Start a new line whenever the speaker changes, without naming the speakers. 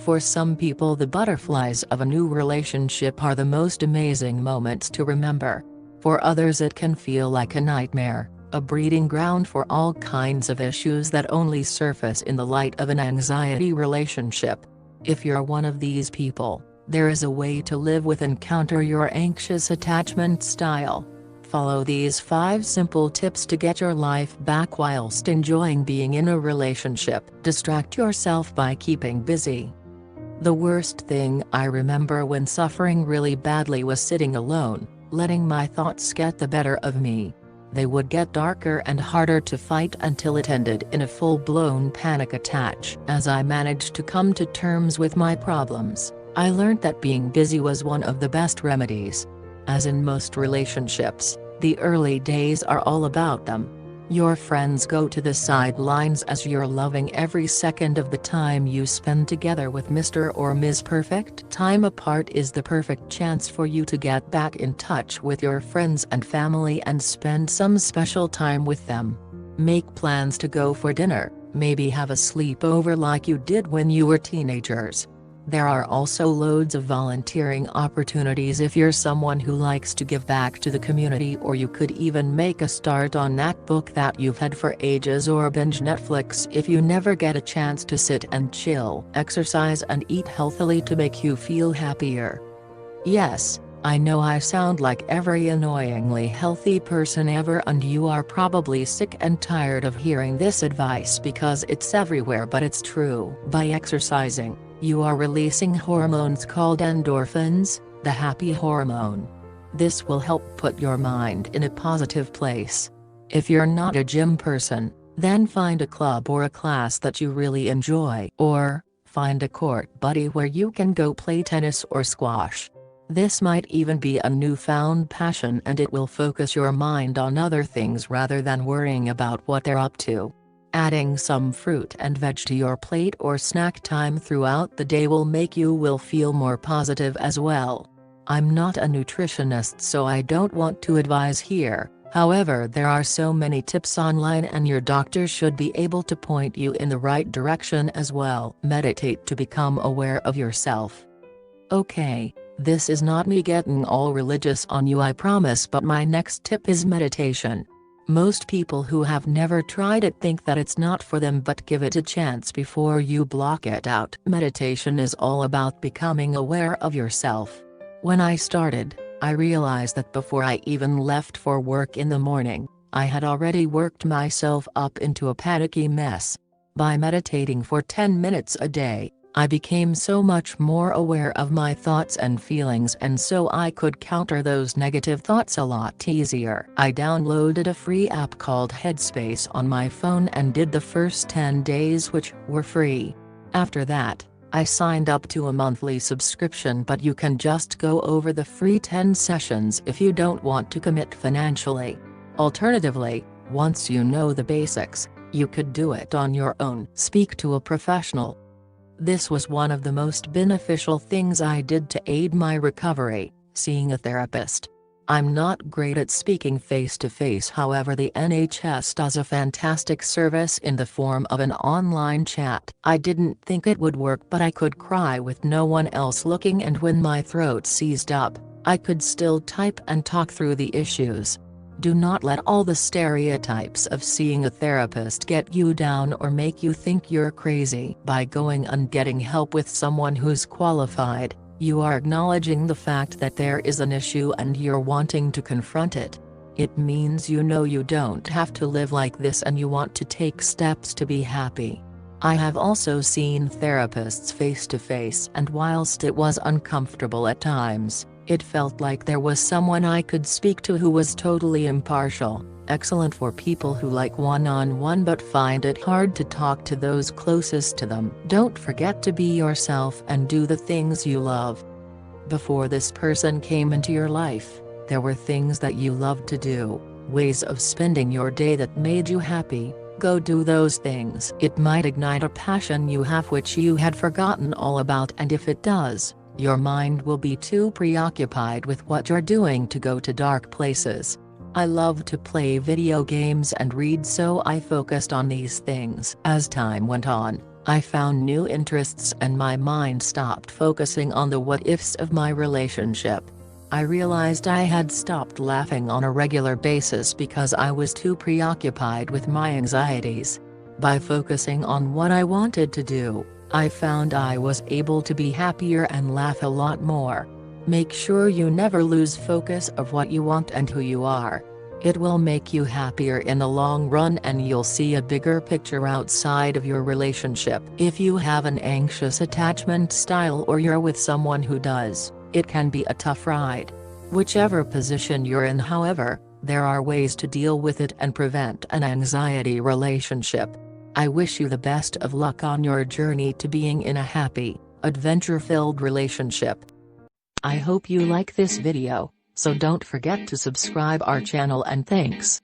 For some people, the butterflies of a new relationship are the most amazing moments to remember. For others, it can feel like a nightmare, a breeding ground for all kinds of issues that only surface in the light of an anxiety relationship. If you're one of these people, there is a way to live with and counter your anxious attachment style. Follow these 5 simple tips to get your life back whilst enjoying being in a relationship. Distract yourself by keeping busy. The worst thing I remember when suffering really badly was sitting alone, letting my thoughts get the better of me. They would get darker and harder to fight until it ended in a full-blown panic attack. As I managed to come to terms with my problems, I learned that being busy was one of the best remedies. As in most relationships, the early days are all about them. Your friends go to the sidelines as you're loving every second of the time you spend together with Mr. or Ms. Perfect. Time apart is the perfect chance for you to get back in touch with your friends and family and spend some special time with them. Make plans to go for dinner, maybe have a sleepover like you did when you were teenagers. There are also loads of volunteering opportunities if you're someone who likes to give back to the community, or you could even make a start on that book that you've had for ages, or binge Netflix if you never get a chance to sit and chill. Exercise and eat healthily to make you feel happier. Yes, I know I sound like every annoyingly healthy person ever, and you are probably sick and tired of hearing this advice because it's everywhere, but it's true. By exercising, you are releasing hormones called endorphins, the happy hormone. This will help put your mind in a positive place. If you're not a gym person, then find a club or a class that you really enjoy, or find a court buddy where you can go play tennis or squash. This might even be a newfound passion, and it will focus your mind on other things rather than worrying about what they're up to. Adding some fruit and veg to your plate or snack time throughout the day will feel more positive as well. I'm not a nutritionist, so I don't want to advise here. However, there are so many tips online, and your doctor should be able to point you in the right direction as well. Meditate to become aware of yourself. Okay, this is not me getting all religious on you, I promise, but my next tip is meditation. Most people who have never tried it think that it's not for them, but give it a chance before you block it out. Meditation is all about becoming aware of yourself. When I started, I realized that before I even left for work in the morning, I had already worked myself up into a panicky mess. By meditating for 10 minutes a day, I became so much more aware of my thoughts and feelings, and so I could counter those negative thoughts a lot easier. I downloaded a free app called Headspace on my phone and did the first 10 days, which were free. After that, I signed up to a monthly subscription, but you can just go over the free 10 sessions if you don't want to commit financially. Alternatively, once you know the basics, you could do it on your own. Speak to a professional. This was one of the most beneficial things I did to aid my recovery, seeing a therapist. I'm not great at speaking face-to-face, however the NHS does a fantastic service in the form of an online chat. I didn't think it would work, but I could cry with no one else looking, and when my throat seized up, I could still type and talk through the issues. Do not let all the stereotypes of seeing a therapist get you down or make you think you're crazy. By going and getting help with someone who's qualified, you are acknowledging the fact that there is an issue and you're wanting to confront it. It means you know you don't have to live like this, and you want to take steps to be happy. I have also seen therapists face to face, and whilst it was uncomfortable at times, it felt like there was someone I could speak to who was totally impartial. Excellent for people who like one-on-one but find it hard to talk to those closest to them. Don't forget to be yourself and do the things you love. Before this person came into your life, there were things that you loved to do, ways of spending your day that made you happy. Go do those things. It might ignite a passion you have which you had forgotten all about, and if it does, your mind will be too preoccupied with what you're doing to go to dark places. I love to play video games and read, so I focused on these things. As time went on, I found new interests and my mind stopped focusing on the what-ifs of my relationship. I realized I had stopped laughing on a regular basis because I was too preoccupied with my anxieties. By focusing on what I wanted to do, I found I was able to be happier and laugh a lot more. Make sure you never lose focus of what you want and who you are. It will make you happier in the long run and you'll see a bigger picture outside of your relationship. If you have an anxious attachment style or you're with someone who does, it can be a tough ride. Whichever position you're in, however, there are ways to deal with it and prevent an anxiety relationship. I wish you the best of luck on your journey to being in a happy, adventure-filled relationship. I hope you like this video, so don't forget to subscribe our channel and thanks.